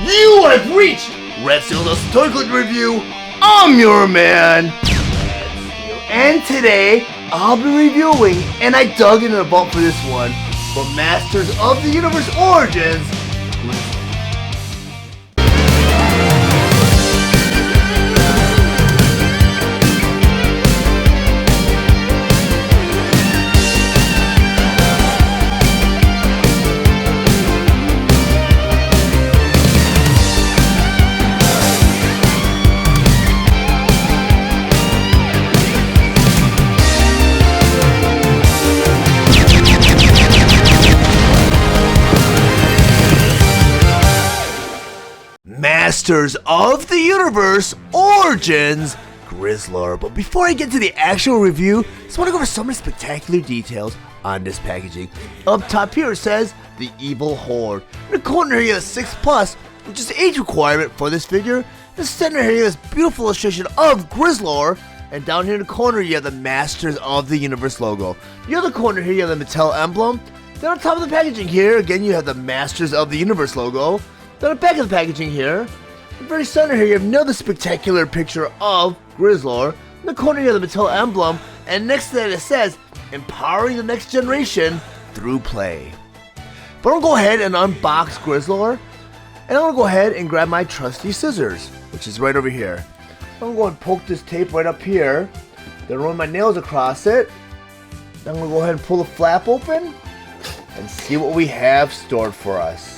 You have reached Red Steele's Toy Collector Review. I'm your man, and today I'll be reviewing, and I dug into the vault for this one, for Masters of the Universe Origins Grizzlor. Masters of the Universe Origins Grizzlor. But before I get to the actual review, I just want to go over some of the spectacular details on this packaging. Up top here it says the Evil Horde. In the corner here you have 6+, which is the age requirement for this figure. In the center here you have this beautiful illustration of Grizzlor. And down here in the corner you have the Masters of the Universe logo. The other corner here you have the Mattel emblem. Then on top of the packaging here, again you have the Masters of the Universe logo. Then on the back of the packaging here, in the very center here, you have another spectacular picture of Grizzlor. In the corner you have the Mattel emblem, and next to that it says, empowering the next generation through play. But I'm going to go ahead and unbox Grizzlor, and I'm going to go ahead and grab my trusty scissors, which is right over here. I'm going to go and poke this tape right up here, then run my nails across it. Then I'm going to go ahead and pull the flap open, and see what we have stored for us.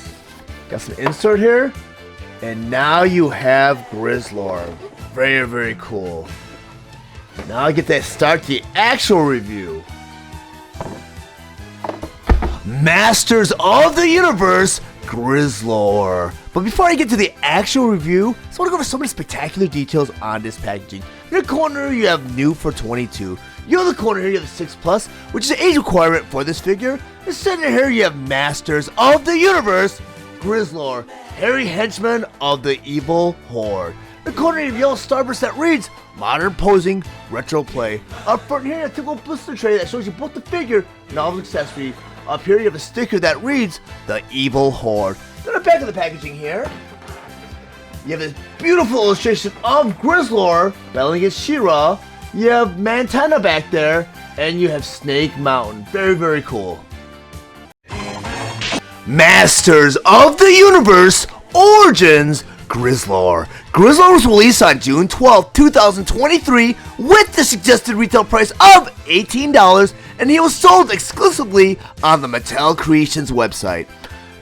Got some insert here, and now you have Grizzlor. Very, very cool. Now I get to start the actual review. Masters of the Universe Grizzlor. But before I get to the actual review, I just want to go over some of the spectacular details on this packaging. In the corner you have new for 22. In the other corner here you have the 6+, which is the age requirement for this figure. In the center here you have Masters of the Universe Grizzlor, hairy henchman of the Evil Horde. In the corner you have yellow starburst that reads Modern Posing Retro Play. Up front here you have a typical blister tray that shows you both the figure and all the accessories. Up here you have a sticker that reads The Evil Horde. Then on the back of the packaging here, you have this beautiful illustration of Grizzlor battling against She-Ra. You have Mantana back there, and you have Snake Mountain. Very, very cool. Masters of the Universe Origins Grizzlor. Grizzlor was released on June 12, 2023 with the suggested retail price of $18, and he was sold exclusively on the Mattel Creations website.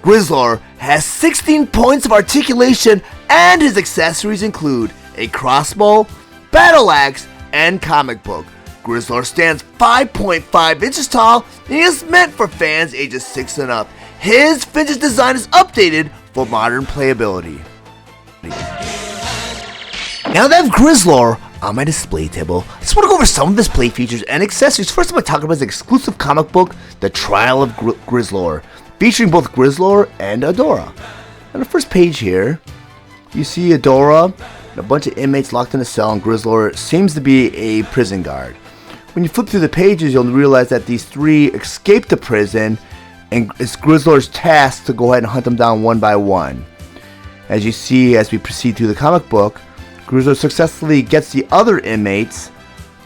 Grizzlor has 16 points of articulation, and his accessories include a crossbow, battle axe, and comic book. Grizzlor stands 5.5 inches tall, and he is meant for fans ages 6 and up. His vintage design is updated for modern playability. Now that I have Grizzlor on my display table, I just want to go over some of his play features and accessories. First, I'm going to talk about his exclusive comic book, The Trial of Grizzlor, featuring both Grizzlor and Adora. On the first page here, you see Adora and a bunch of inmates locked in a cell, and Grizzlor seems to be a prison guard. When you flip through the pages, you'll realize that these three escaped the prison, and it's Grizzlor's task to go ahead and hunt them down one by one. As you see, as we proceed through the comic book, Grizzlor successfully gets the other inmates,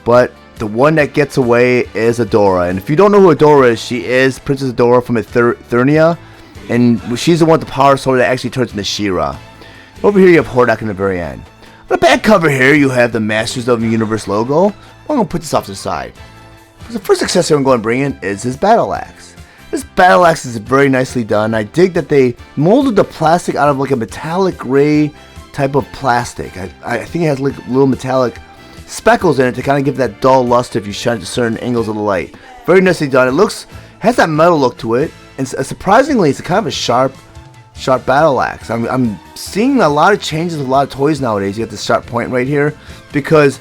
but the one that gets away is Adora. And if you don't know who Adora is, she is Princess Adora from Eternia, and she's the one with the power sword that actually turns into She-Ra. Over here you have Hordak in the very end. On the back cover here you have the Masters of the Universe logo. I'm going to put this off to the side. The first accessory I'm going to bring in is his battle axe. This battle axe is very nicely done. I dig that they molded the plastic out of like a metallic gray type of plastic. I think it has like little metallic speckles in it to kind of give that dull luster if you shine it to certain angles of the light. Very nicely done. It has that metal look to it, and surprisingly it's a kind of a sharp battle axe. I'm seeing a lot of changes with a lot of toys nowadays. You get this sharp point right here, because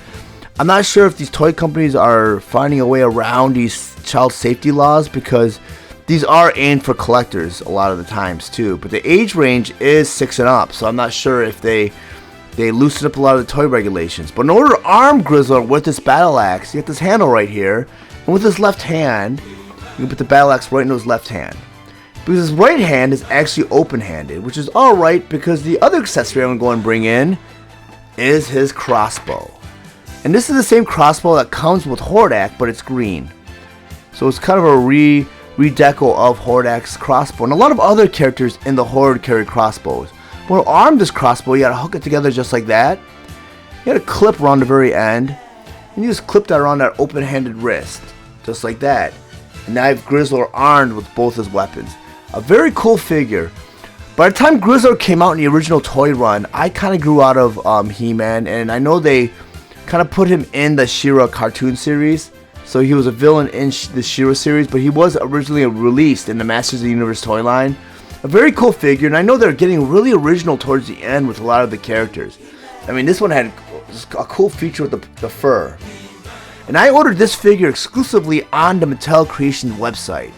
I'm not sure if these toy companies are finding a way around these child safety laws, because these are aimed for collectors a lot of the times too, but the age range is 6 and up, so I'm not sure if they loosen up a lot of the toy regulations. But in order to arm Grizzlor with this battle axe, you get this handle right here, and with his left hand, you can put the battle axe right into his left hand. because his right hand is actually open-handed, which is alright because the other accessory I'm going to go and bring in is his crossbow. And this is the same crossbow that comes with Hordak, but it's green. So it's kind of a redeco of Hordak's crossbow. And a lot of other characters in the Horde carry crossbows. But to arm this crossbow, you gotta hook it together just like that. You got a clip around the very end. And you just clip that around that open-handed wrist. Just like that. And now you have Grizzlor armed with both his weapons. A very cool figure. By the time Grizzlor came out in the original toy run, I kind of grew out of He-Man. And I know they kind of put him in the She-Ra cartoon series. So he was a villain in the She-Ra series, but he was originally released in the Masters of the Universe toy line. A very cool figure, and I know they're getting really original towards the end with a lot of the characters. I mean, this one had a cool feature with the fur. And I ordered this figure exclusively on the Mattel Creations website.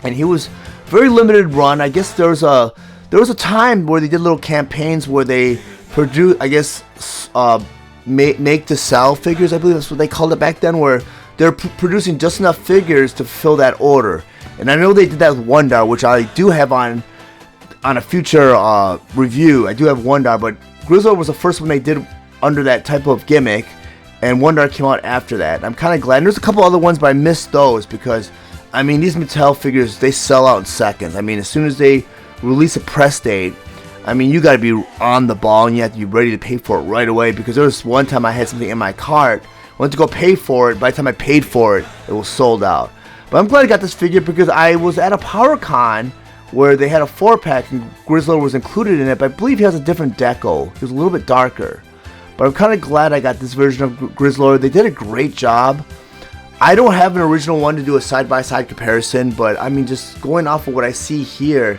And he was very limited run. I guess there was a time where they did little campaigns where they produce, I guess, make to sell figures. I believe that's what they called it back then, where they're producing just enough figures to fill that order. And I know they did that with Wondar, which I do have on a future review. I do have Wondar, but Grizzlor was the first one they did under that type of gimmick, and Wondar came out after that. I'm kind of glad. And there's a couple other ones, but I missed those because, I mean, these Mattel figures, they sell out in seconds. I mean, as soon as they release a press date, I mean, you got to be on the ball and you have to be ready to pay for it right away, because there was one time I had something in my cart, went to go pay for it. By the time I paid for it, it was sold out. But I'm glad I got this figure because I was at a PowerCon where they had a 4-pack and Grizzlor was included in it, but I believe he has a different deco. He was a little bit darker. But I'm kind of glad I got this version of Grizzlor. They did a great job. I don't have an original one to do a side-by-side comparison, but I mean, just going off of what I see here,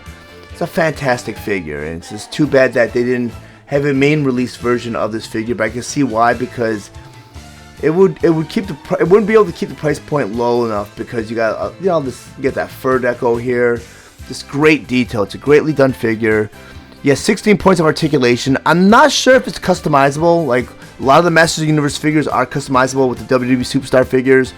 it's a fantastic figure. And it's just too bad that they didn't have a main release version of this figure, but I can see why, because it wouldn't be able to keep the price point low enough, because you got you get that fur deco here, just great detail. It's a greatly done figure. Yeah, 16 points of articulation. I'm not sure if it's customizable. Like, a lot of the Masters of the Universe figures are customizable with the WWE Superstar figures,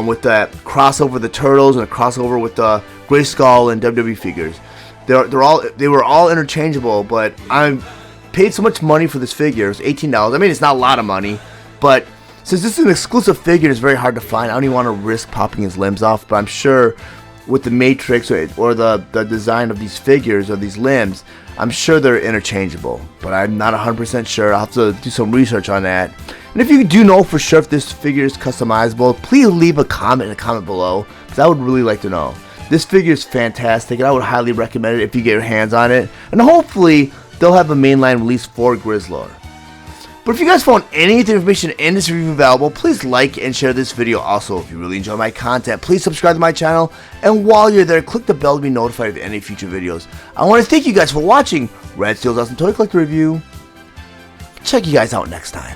with that crossover with the Turtles and a crossover with the Grayskull and WWE figures. They were all interchangeable, but I paid so much money for this figure. It's $18. I mean, it's not a lot of money, but since this is an exclusive figure, it's very hard to find. I don't even want to risk popping his limbs off, but I'm sure with the matrix or the design of these figures or these limbs, I'm sure they're interchangeable. But I'm not 100% sure. I'll have to do some research on that. And if you do know for sure if this figure is customizable, please leave a comment below, because I would really like to know. This figure is fantastic, and I would highly recommend it if you get your hands on it. And hopefully, they'll have a mainline release for Grizzlor. But if you guys found any of the information in this review valuable, please like and share this video. Also, if you really enjoy my content, please subscribe to my channel. And while you're there, click the bell to be notified of any future videos. I want to thank you guys for watching Red Steele's Awesome Toy Collector Review. Check you guys out next time.